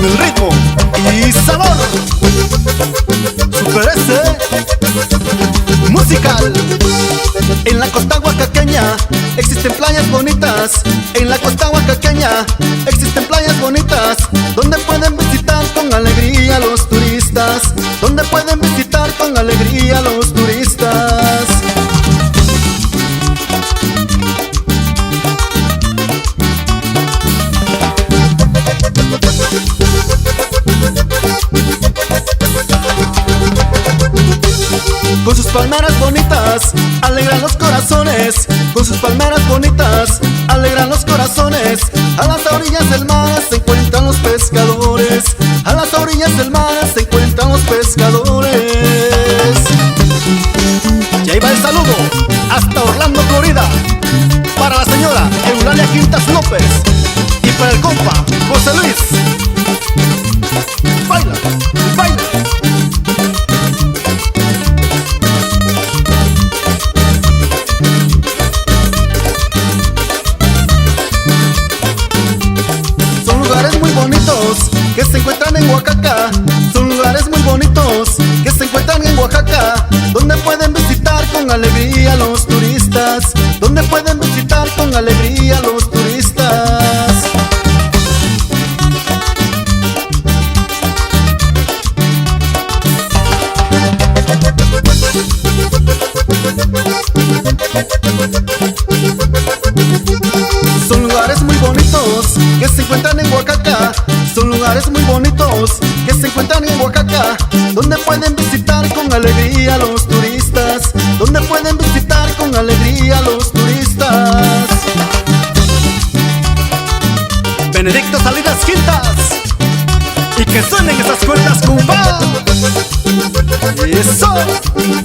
el ritmo y sabor. Super S musical. En la costa oaxaqueña existen playas bonitas. En la costa oaxaqueña existen playas bonitas, donde pueden visitar con alegría los turistas, donde pueden visitar con alegría los turistas. Con sus palmeras bonitas alegran los corazones, con sus palmeras bonitas alegran los corazones. A las orillas del mar se encuentran los pescadores, a las orillas del mar se encuentran los pescadores. Y ahí va el saludo hasta Orlando, Florida, para la señora Eulalia Quintas López y para el compa José Luis. Baila, baila. Que se encuentran en Oaxaca, son lugares muy bonitos que se encuentran en Oaxaca, donde pueden visitar con alegría los turistas, donde pueden visitar con alegría los turistas. Son lugares muy bonitos que se encuentran en Oaxaca, son lugares muy bonitos que se encuentran en Oaxaca, donde pueden visitar con alegría los turistas, donde pueden visitar con alegría los turistas. Benedicto Salinas Quintas, y que suenen esas cuerdas, compa. Eso.